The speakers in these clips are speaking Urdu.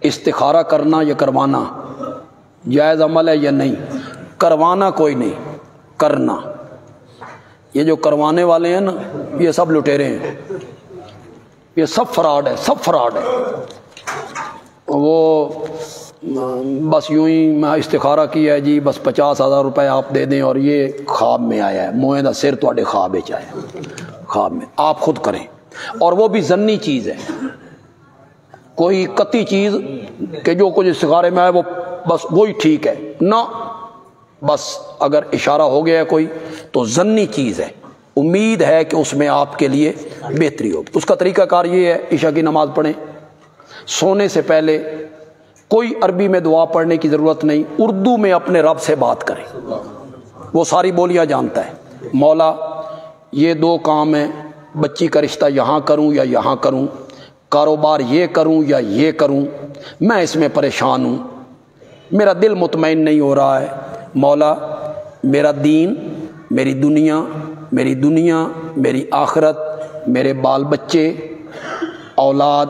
استخارہ کرنا یا کروانا جائز عمل ہے یا نہیں؟ کروانا کوئی نہیں، کرنا۔ یہ جو کروانے والے ہیں نا یہ سب لٹیرے ہیں، یہ سب فراڈ ہے، سب فراڈ ہے۔ وہ بس یوں ہی میں استخارہ کیا ہے جی، بس 50,000 روپے آپ دے دیں اور یہ خواب میں آیا ہے، موئے دا سر تواڈے خواب وچ آیا ہے، خواب میں آپ خود کریں، اور وہ بھی ظنی چیز ہے، کوئی قطعی چیز کہ جو کچھ استخارے میں آئے وہ بس وہی ٹھیک ہے نہ، بس اگر اشارہ ہو گیا ہے کوئی تو ظنی چیز ہے، امید ہے کہ اس میں آپ کے لیے بہتری ہوگی۔ اس کا طریقہ کار یہ ہے، عشاء کی نماز پڑھیں، سونے سے پہلے کوئی عربی میں دعا پڑھنے کی ضرورت نہیں، اردو میں اپنے رب سے بات کریں، وہ ساری بولیاں جانتا ہے۔ مولا یہ 2 کام ہیں، بچی کا رشتہ یہاں کروں یا یہاں کروں، کاروبار یہ کروں یا یہ کروں، میں اس میں پریشان ہوں، میرا دل مطمئن نہیں ہو رہا ہے، مولا میرا دین، میری دنیا، میری آخرت، میرے بال بچے، اولاد،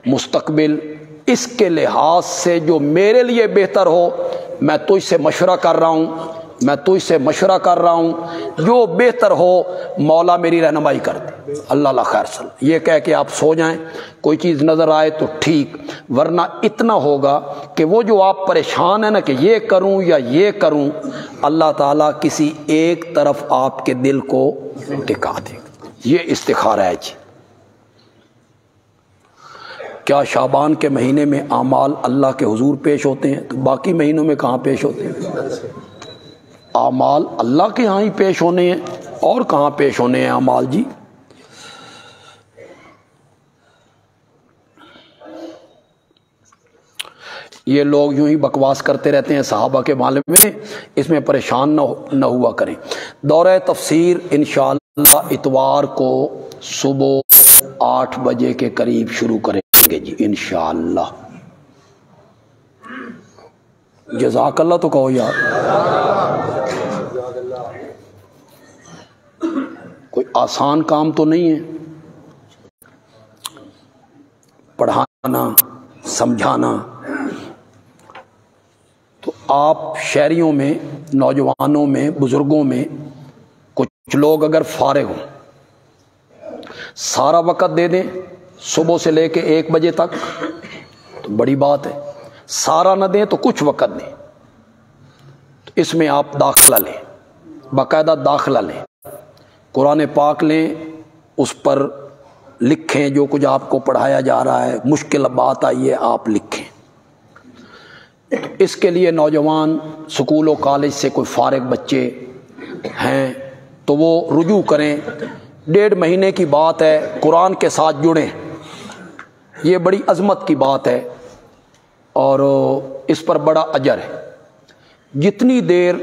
مستقبل، اس کے لحاظ سے جو میرے لیے بہتر ہو میں تو اس سے مشورہ کر رہا ہوں، جو بہتر ہو مولا میری رہنمائی کر دے، اللہ اللہ خیر صلی۔ یہ کہہ کے آپ سو جائیں، کوئی چیز نظر آئے تو ٹھیک، ورنہ اتنا ہوگا کہ وہ جو آپ پریشان ہیں نا کہ یہ کروں یا یہ کروں، اللہ تعالیٰ کسی ایک طرف آپ کے دل کو ٹکا دے گا۔ یہ استخارہ ہے جی۔ کیا شعبان کے مہینے میں اعمال اللہ کے حضور پیش ہوتے ہیں؟ تو باقی مہینوں میں کہاں پیش ہوتے ہیں؟ اعمال اللہ کے ہاں ہی پیش ہونے ہیں، اور کہاں پیش ہونے ہیں اعمال جی؟ یہ لوگ یوں ہی بکواس کرتے رہتے ہیں صحابہ کے بارے میں، اس میں پریشان نہ ہوا کریں۔ دورہ تفسیر انشاءاللہ اتوار کو صبح 8 بجے کے قریب شروع کریں گے جی انشاءاللہ۔ جزاک اللہ تو کہو یار، کوئی آسان کام تو نہیں ہے، پڑھانا سمجھانا۔ تو آپ شہریوں میں، نوجوانوں میں، بزرگوں میں کچھ لوگ اگر فارغ ہوں، سارا وقت دے دیں صبح سے لے کے 1 بجے تک تو بڑی بات ہے، سارا نہ دیں تو کچھ وقت دیں، تو اس میں آپ داخلہ لیں، باقاعدہ داخلہ لیں، قرآن پاک لیں، اس پر لکھیں جو کچھ آپ کو پڑھایا جا رہا ہے، مشکل بات آئی ہے آپ لکھیں۔ اس کے لیے نوجوان سکول و کالج سے کوئی فارغ بچے ہیں تو وہ رجوع کریں، 1.5 مہینے کی بات ہے، قرآن کے ساتھ جڑیں، یہ بڑی عظمت کی بات ہے اور اس پر بڑا اجر ہے۔ جتنی دیر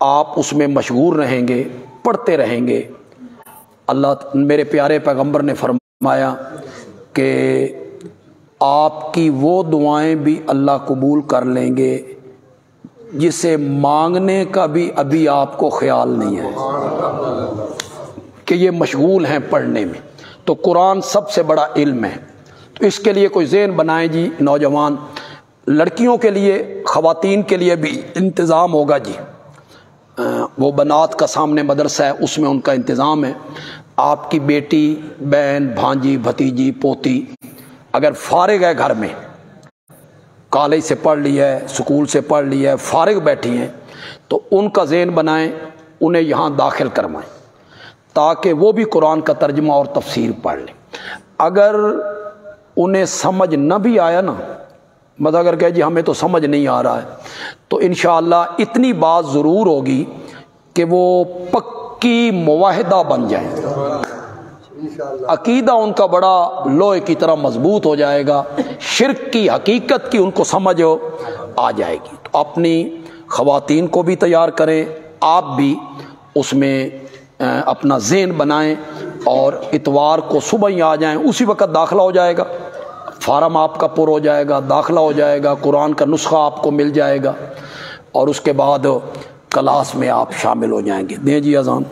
آپ اس میں مشغول رہیں گے، پڑھتے رہیں گے، اللہ میرے پیارے پیغمبر نے فرمایا کہ آپ کی وہ دعائیں بھی اللہ قبول کر لیں گے جسے مانگنے کا بھی ابھی آپ کو خیال نہیں ہے کہ یہ مشغول ہیں پڑھنے میں۔ تو قرآن سب سے بڑا علم ہے، تو اس کے لیے کوئی ذہن بنائیں جی نوجوان۔ لڑکیوں کے لیے، خواتین کے لیے بھی انتظام ہوگا جی، وہ بنات کا سامنے مدرسہ ہے، اس میں ان کا انتظام ہے۔ آپ کی بیٹی، بہن، بھانجی، بھتیجی، پوتی اگر فارغ ہے، گھر میں کالج سے پڑھ لیا ہے، سکول سے پڑھ لیا ہے، فارغ بیٹھی ہیں، تو ان کا ذہن بنائیں، انہیں یہاں داخل کروائیں تاکہ وہ بھی قرآن کا ترجمہ اور تفسیر پڑھ لیں۔ اگر انہیں سمجھ نہ بھی آیا نا، مطلب اگر کہے جی ہمیں تو سمجھ نہیں آ رہا ہے، تو انشاءاللہ اتنی بات ضرور ہوگی کہ وہ پکی معاہدہ بن جائیں، عقیدہ ان کا بڑا لوہے کی طرح مضبوط ہو جائے گا، شرک کی حقیقت کی ان کو سمجھ آ جائے گی۔ تو اپنی خواتین کو بھی تیار کریں، آپ بھی اس میں اپنا ذہن بنائیں، اور اتوار کو صبح ہی آ جائیں، اسی وقت داخلہ ہو جائے گا، فارم آپ کا پر ہو جائے گا، داخلہ ہو جائے گا، قرآن کا نسخہ آپ کو مل جائے گا، اور اس کے بعد کلاس میں آپ شامل ہو جائیں گے۔ دیں جی اذان۔